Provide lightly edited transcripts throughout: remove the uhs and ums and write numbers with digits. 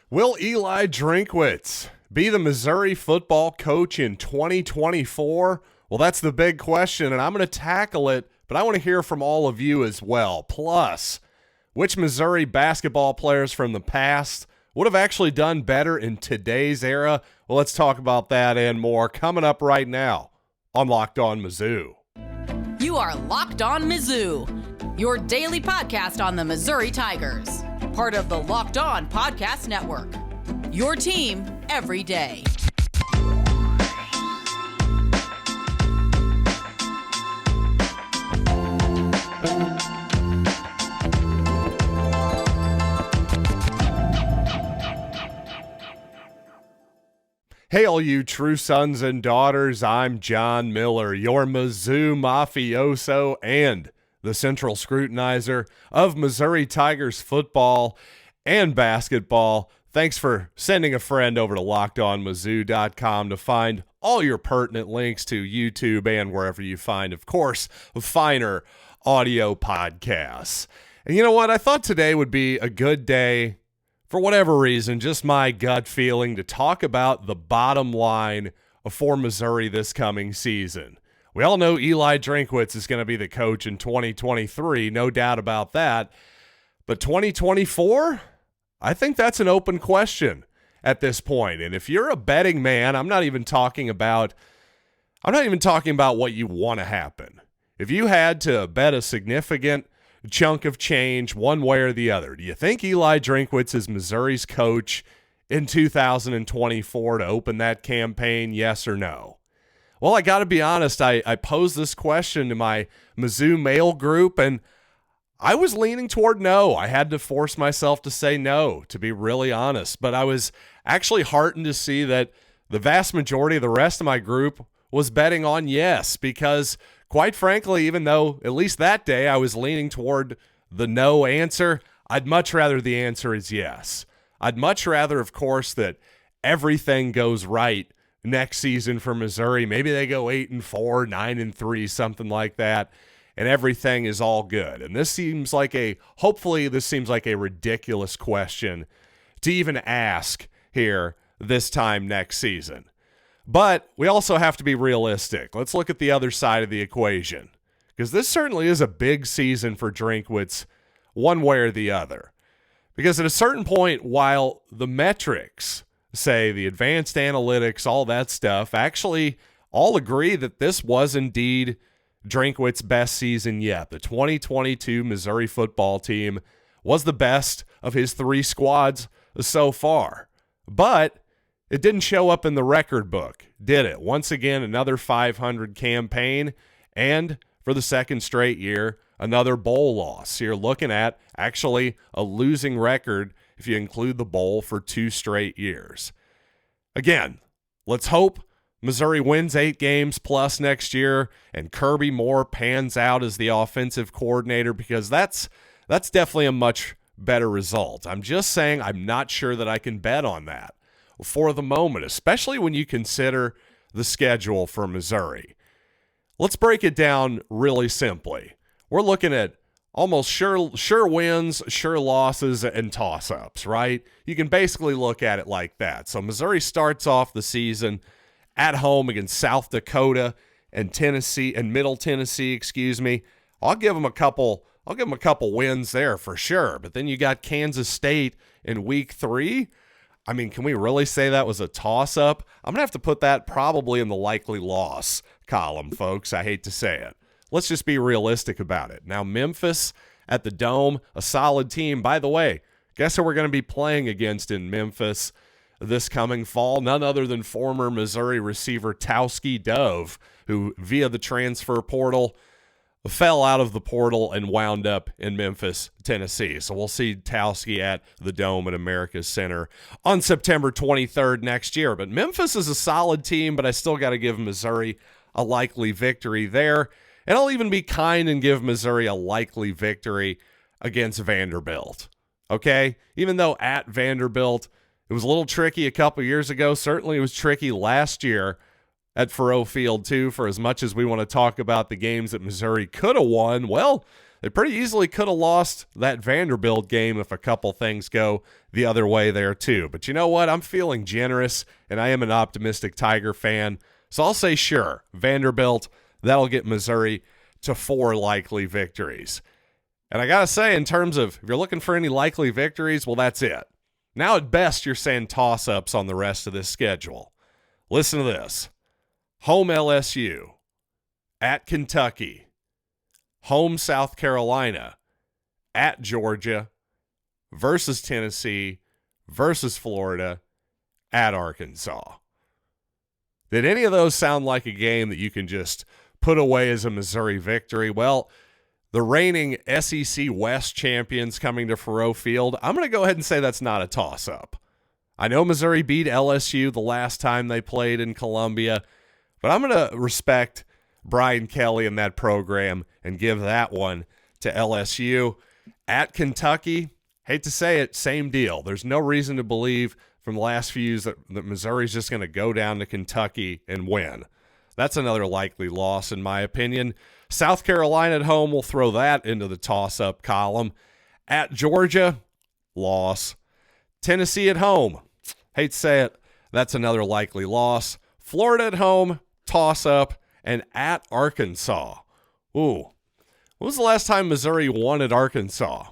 Will Eli Drinkwitz be the Missouri football coach in 2024? Well, that's the big question, and I'm going to tackle it, but I want to hear from all of you as well. Plus, which Missouri basketball players from the past would have actually done better in today's era? Well, let's talk about that and more coming up right now on Locked On Mizzou. You are Locked On Mizzou, your daily podcast on the Missouri Tigers. Part of the Locked On Podcast Network, your team every day. Hey, all you true sons and daughters, I'm John Miller, your Mizzou mafioso and the central scrutinizer of Missouri Tigers football and basketball. Thanks for sending a friend over to LockedOnMizzou.com to find all your pertinent links to YouTube and wherever you find, of course, finer audio podcasts. And you know what? I thought today would be a good day, for whatever reason, just my gut feeling, to talk about the bottom line for Missouri this coming season. We all know Eli Drinkwitz is going to be the coach in 2023, no doubt about that. But 2024, I think that's an open question at this point. And if you're a betting man, I'm not even talking about what you want to happen. If you had to bet a significant chunk of change one way or the other, do you think Eli Drinkwitz is Missouri's coach in 2024 to open that campaign, yes or no? Well, I got to be honest, I posed this question to my Mizzou mail group, and I was leaning toward no. I had to force myself to say no, to be really honest. But I was actually heartened to see that the vast majority of the rest of my group was betting on yes, because quite frankly, even though at least that day I was leaning toward the no answer, I'd much rather the answer is yes. I'd much rather, of course, that everything goes right next season for Missouri. Maybe they go 8-4, 9-3, something like that, and everything is all good. And hopefully this seems like a ridiculous question to even ask here this time next season. But we also have to be realistic. Let's look at the other side of the equation, because this certainly is a big season for Drinkwitz one way or the other. Because at a certain point, while the metrics, say the advanced analytics, all that stuff, actually all agree that this was indeed Drinkwitz's best season yet. The 2022 Missouri football team was the best of his three squads so far. But it didn't show up in the record book, did it? Once again, another 500 campaign, and for the second straight year, another bowl loss. So you're looking at actually a losing record if you include the bowl for 2 straight years. Again, let's hope Missouri wins 8 games plus next year and Kirby Moore pans out as the offensive coordinator, because that's definitely a much better result. I'm just saying I'm not sure that I can bet on that for the moment, especially when you consider the schedule for Missouri. Let's break it down really simply. We're looking at almost sure wins, sure losses, and toss-ups, right? You can basically look at it like that. So Missouri starts off the season at home against South Dakota and Tennessee and Middle Tennessee, I'll give them a couple wins there for sure. But then you got Kansas State in week 3. I mean, can we really say that was a toss-up? I'm going to have to put that probably in the likely loss column, folks. I hate to say it. Let's just be realistic about it. Now, Memphis at the Dome, a solid team. By the way, guess who we're going to be playing against in Memphis this coming fall? None other than former Missouri receiver Towski Dove, who via the transfer portal fell out of the portal and wound up in Memphis, Tennessee. So we'll see Towski at the Dome at America's Center on September 23rd next year. But Memphis is a solid team, but I still got to give Missouri a likely victory there. And I'll even be kind and give Missouri a likely victory against Vanderbilt. Okay? Even though at Vanderbilt, it was a little tricky a couple years ago. Certainly it was tricky last year at Faurot Field too, for as much as we want to talk about the games that Missouri could have won. Well, they pretty easily could have lost that Vanderbilt game if a couple things go the other way there too. But you know what? I'm feeling generous, and I am an optimistic Tiger fan. So I'll say sure, Vanderbilt, that'll get Missouri to 4 likely victories. And I got to say, in terms of if you're looking for any likely victories, well, that's it. Now at best, you're saying toss-ups on the rest of this schedule. Listen to this. Home LSU, at Kentucky, home South Carolina, at Georgia, versus Tennessee, versus Florida, at Arkansas. Did any of those sound like a game that you can just put away as a Missouri victory? Well, the reigning SEC West champions coming to Faurot Field, I'm going to go ahead and say that's not a toss-up. I know Missouri beat LSU the last time they played in Columbia, but I'm going to respect Brian Kelly and that program and give that one to LSU. At Kentucky, hate to say it, same deal. There's no reason to believe from the last few years that Missouri's just going to go down to Kentucky and win. That's another likely loss in my opinion. South Carolina at home, we'll throw that into the toss-up column. At Georgia, loss. Tennessee at home, hate to say it, that's another likely loss. Florida at home, toss-up. And at Arkansas. Ooh, when was the last time Missouri won at Arkansas?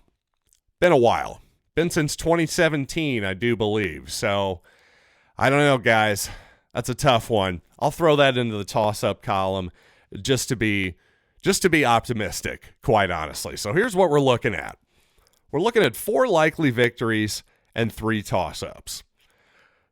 Been a while. Been since 2017, I do believe. So, I don't know, guys. That's a tough one. I'll throw that into the toss-up column just to be optimistic, quite honestly. So here's what we're looking at. We're looking at 4 likely victories and 3 toss-ups.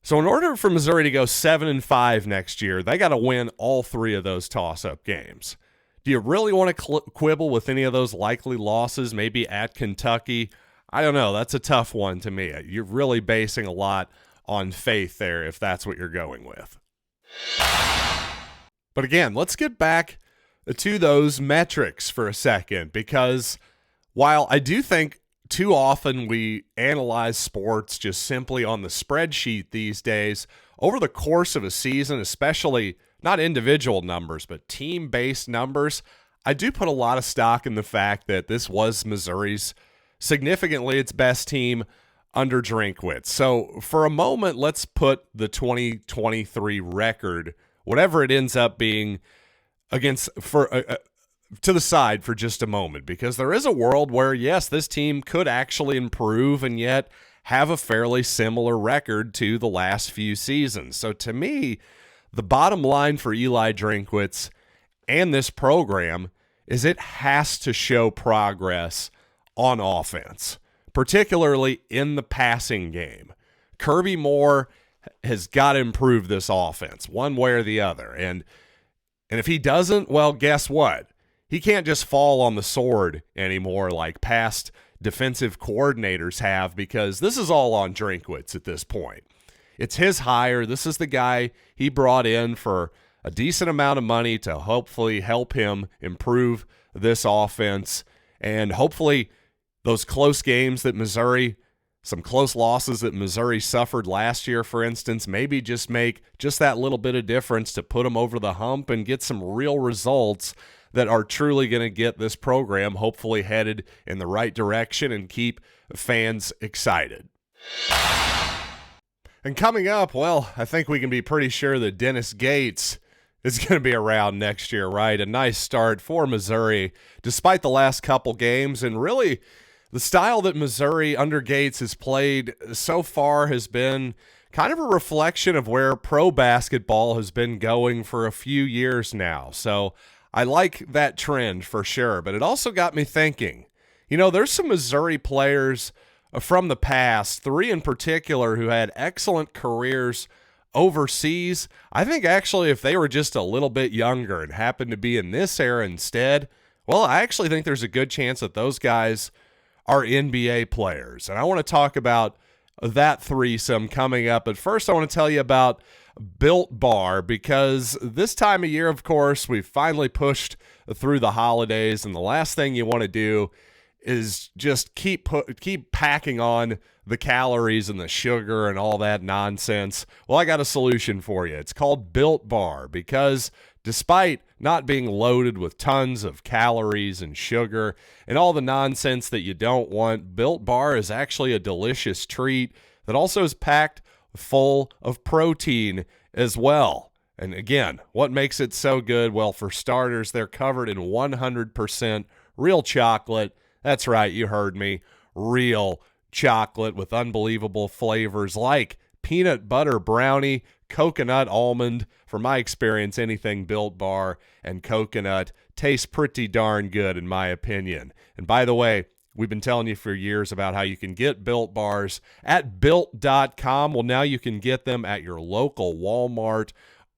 So in order for Missouri to go 7-5 next year, they got to win all 3 of those toss-up games. Do you really want to quibble with any of those likely losses, maybe at Kentucky? I don't know. That's a tough one to me. You're really basing a lot on faith there if that's what you're going with. But again, let's get back to those metrics for a second, because while I do think too often we analyze sports just simply on the spreadsheet these days, over the course of a season, especially not individual numbers, but team-based numbers, I do put a lot of stock in the fact that this was Missouri's significantly its best team under Drinkwitz. So for a moment, let's put the 2023 record, whatever it ends up being, to the side for just a moment, because there is a world where, yes, this team could actually improve and yet have a fairly similar record to the last few seasons. So to me, the bottom line for Eli Drinkwitz and this program is it has to show progress on offense, particularly in the passing game. Kirby Moore has got to improve this offense one way or the other. And if he doesn't, well, guess what? He can't just fall on the sword anymore like past defensive coordinators have, because this is all on Drinkwitz at this point. It's his hire. This is the guy he brought in for a decent amount of money to hopefully help him improve this offense. And hopefully those close games that Missouri, some close losses that Missouri suffered last year, for instance, maybe just make just that little bit of difference to put them over the hump and get some real results that are truly going to get this program hopefully headed in the right direction and keep fans excited. And coming up, well, I think we can be pretty sure that Dennis Gates is going to be around next year, right? A nice start for Missouri, despite the last couple games. And really, the style that Missouri under Gates has played so far has been kind of a reflection of where pro basketball has been going for a few years now. So I like that trend for sure, but it also got me thinking, there's some Missouri players from the past, 3 in particular, who had excellent careers overseas. I think actually if they were just a little bit younger and happened to be in this era instead, well, I actually think there's a good chance that those guys are NBA players. And I want to talk about that threesome coming up. But first, I want to tell you about Built Bar, because this time of year, of course, we've finally pushed through the holidays, and the last thing you want to do is just keep packing on the calories and the sugar and all that nonsense. Well, I got a solution for you. It's called Built Bar, because despite not being loaded with tons of calories and sugar and all the nonsense that you don't want, Built Bar is actually a delicious treat that also is packed full of protein as well. And again, what makes it so good? Well, for starters, they're covered in 100% real chocolate. That's right, you heard me. Real chocolate with unbelievable flavors like peanut butter brownie, coconut almond. From my experience, anything Built Bar and coconut tastes pretty darn good in my opinion. And by the way, we've been telling you for years about how you can get Built Bars at Built.com. Well, now you can get them at your local Walmart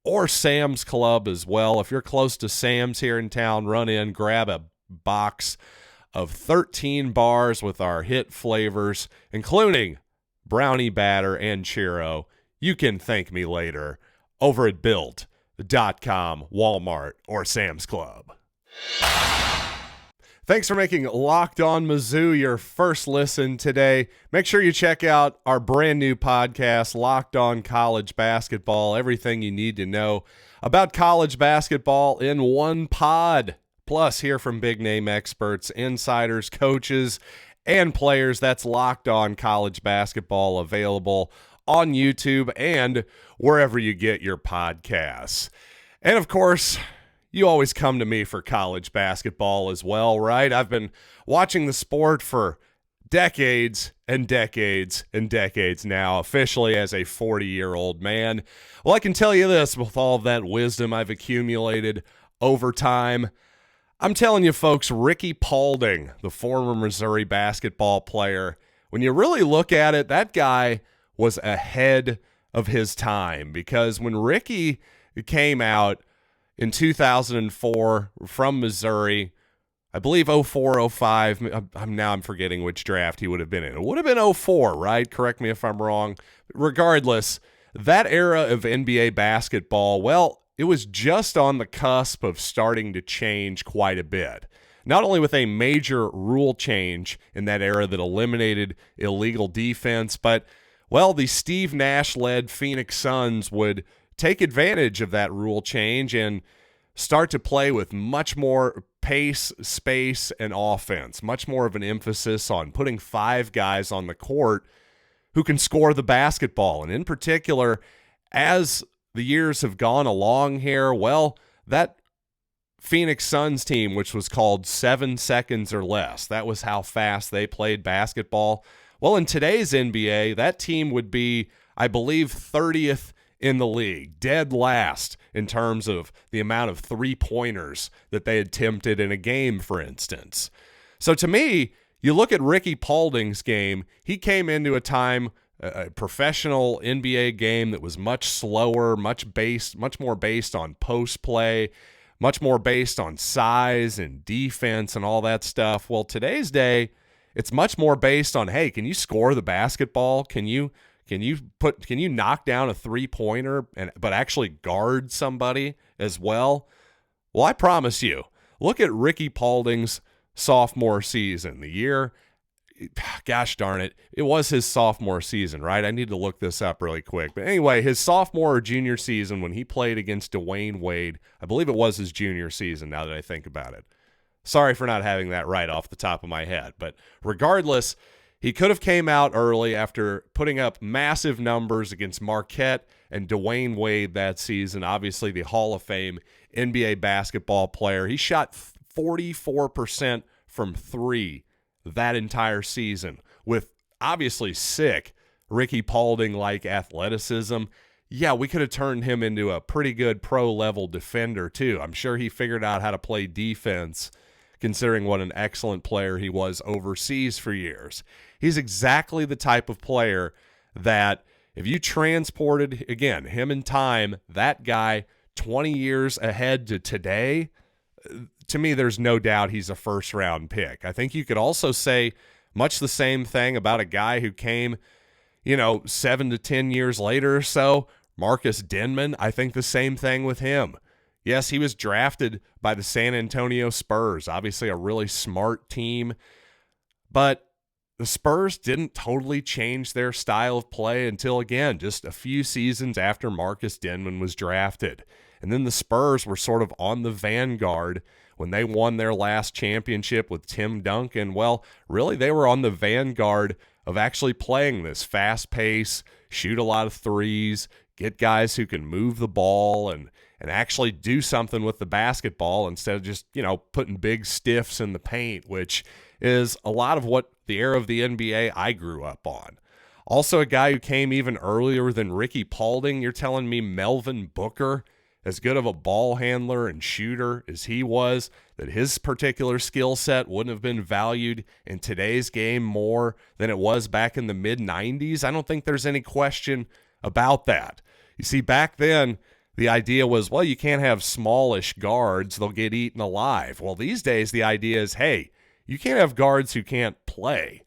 or Sam's Club as well. If you're close to Sam's here in town, run in, grab a box of 13 bars with our hit flavors, including brownie batter and churro. You can thank me later over at Built.com, Walmart, or Sam's Club. Thanks for making Locked On Mizzou your first listen today. Make sure you check out our brand new podcast, Locked On College Basketball. Everything you need to know about college basketball in one pod. Plus, hear from big-name experts, insiders, coaches, and players. That's Locked On College Basketball, available on YouTube and wherever you get your podcasts. And, of course, you always come to me for college basketball as well, right? I've been watching the sport for decades and decades and decades now, officially as a 40-year-old man. Well, I can tell you this, with all of that wisdom I've accumulated over time, I'm telling you, folks, Ricky Paulding, the former Missouri basketball player, when you really look at it, that guy was ahead of his time, because when Ricky came out in 2004 from Missouri, I believe 04, 05, I'm forgetting which draft he would have been in. It would have been 04, right? Correct me if I'm wrong. Regardless, that era of NBA basketball, well, it was just on the cusp of starting to change quite a bit. Not only with a major rule change in that era that eliminated illegal defense, but, well, the Steve Nash-led Phoenix Suns would take advantage of that rule change and start to play with much more pace, space, and offense. Much more of an emphasis on putting 5 guys on the court who can score the basketball. And in particular, as the years have gone along here, well, that Phoenix Suns team, which was called 7 seconds or less, that was how fast they played basketball. Well, in today's NBA, that team would be, I believe, 30th in the league, dead last in terms of the amount of three-pointers that they attempted in a game, for instance. So to me, you look at Ricky Paulding's game, he came into a time, a professional NBA game that was much slower, much more based on post play, much more based on size and defense and all that stuff. Well, today's day, it's much more based on, hey, can you score the basketball? Can you knock down a three-pointer but actually guard somebody as well? Well, I promise you, look at Ricky Paulding's sophomore season. The year, gosh darn it, it was his sophomore season, right? I need to look this up really quick. But anyway, his sophomore or junior season when he played against Dwayne Wade, I believe it was his junior season now that I think about it. Sorry for not having that right off the top of my head. But regardless, he could have came out early after putting up massive numbers against Marquette and Dwayne Wade that season, obviously the Hall of Fame NBA basketball player. He shot 44% from three that entire season with obviously sick Ricky Paulding-like athleticism. Yeah, we could have turned him into a pretty good pro-level defender too. I'm sure he figured out how to play defense considering what an excellent player he was overseas for years. He's exactly the type of player that if you transported, again, him in time, that guy 20 years ahead to today, to me, there's no doubt he's a first-round pick. I think you could also say much the same thing about a guy who came, 7 to 10 years later or so, Marcus Denman. I think the same thing with him. Yes, he was drafted by the San Antonio Spurs, obviously a really smart team. But the Spurs didn't totally change their style of play until, again, just a few seasons after Marcus Denman was drafted. And then the Spurs were sort of on the vanguard when they won their last championship with Tim Duncan. Well, really, they were on the vanguard of actually playing this fast pace, shoot a lot of threes, get guys who can move the ball and actually do something with the basketball instead of just, putting big stiffs in the paint, which is a lot of what the era of the NBA I grew up on. Also, a guy who came even earlier than Ricky Paulding. You're telling me Melvin Booker, as good of a ball handler and shooter as he was, that his particular skill set wouldn't have been valued in today's game more than it was back in the mid-90s? I don't think there's any question about that. You see, back then, the idea was, well, you can't have smallish guards. They'll get eaten alive. Well, these days, the idea is, hey, you can't have guards who can't play.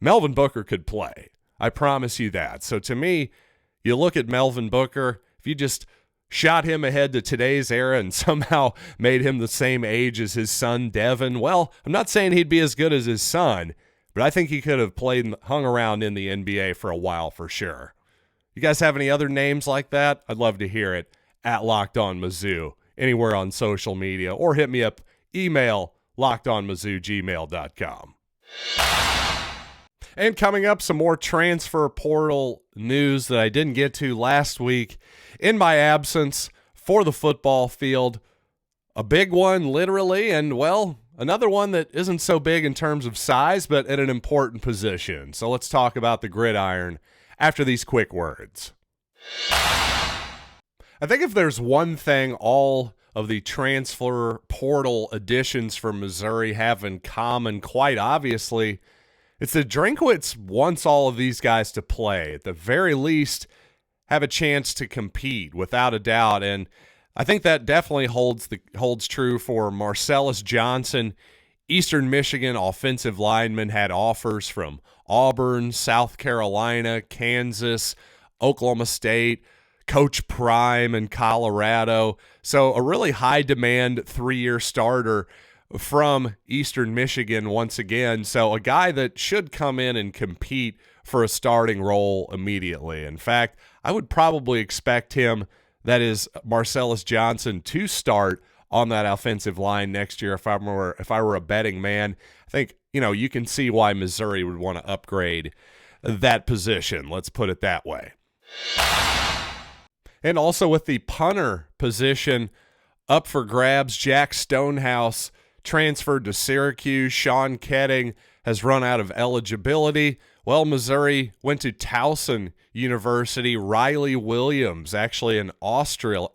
Melvin Booker could play. I promise you that. So to me, you look at Melvin Booker, if you just shot him ahead to today's era and somehow made him the same age as his son, Devin, well, I'm not saying he'd be as good as his son, but I think he could have played and hung around in the NBA for a while for sure. You guys have any other names like that? I'd love to hear it at Locked On Mizzou, anywhere on social media, or hit me up, email lockedonmizzou@gmail.com. And coming up, some more transfer portal news that I didn't get to last week in my absence for the football field. A big one, literally, and, well, another one that isn't so big in terms of size, but at an important position. So let's talk about the gridiron after these quick words. I think if there's one thing all of the transfer portal additions for Missouri have in common, quite obviously, it's that Drinkwitz wants all of these guys to play, at the very least have a chance to compete, without a doubt. And I think that definitely holds true for Marcellus Johnson. Eastern Michigan offensive lineman had offers from Auburn, South Carolina, Kansas, Oklahoma State, Coach Prime in Colorado. So a really high-demand 3-year starter from Eastern Michigan once again. So a guy that should come in and compete for a starting role immediately. In fact, I would probably expect him, that is Marcellus Johnson, to start on that offensive line next year if I were a betting man. I think, you can see why Missouri would want to upgrade that position. Let's put it that way. And also with the punter position up for grabs, Jack Stonehouse transferred to Syracuse. Sean Ketting has run out of eligibility. Well, Missouri went to Towson University. Riley Williams, actually an Australian,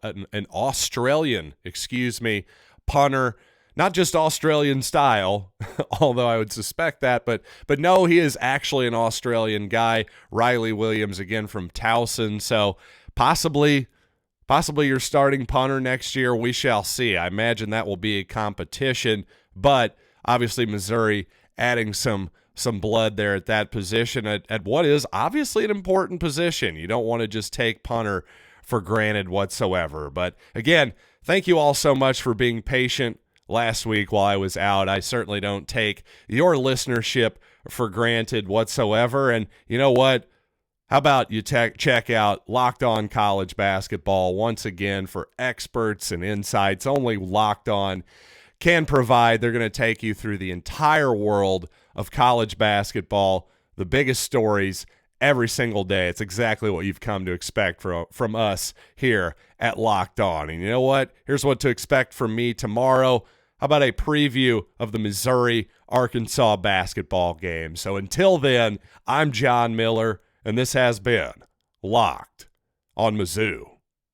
punter. Not just Australian style, although I would suspect that, but no, he is actually an Australian guy. Riley Williams, again, from Towson. So possibly your starting punter next year. We shall see. I imagine that will be a competition, but obviously Missouri adding some blood there at that position at what is obviously an important position. You don't want to just take punter for granted whatsoever. But again, thank you all so much for being patient last week while I was out. I certainly don't take your listenership for granted whatsoever. And you know what? How about you check out Locked On College Basketball once again for experts and insights only Locked On can provide. They're going to take you through the entire world of college basketball, the biggest stories every single day. It's exactly what you've come to expect from us here at Locked On. And you know what? Here's what to expect from me tomorrow. How about a preview of the Missouri-Arkansas basketball game? So until then, I'm John Miller, and this has been Locked on Mizzou.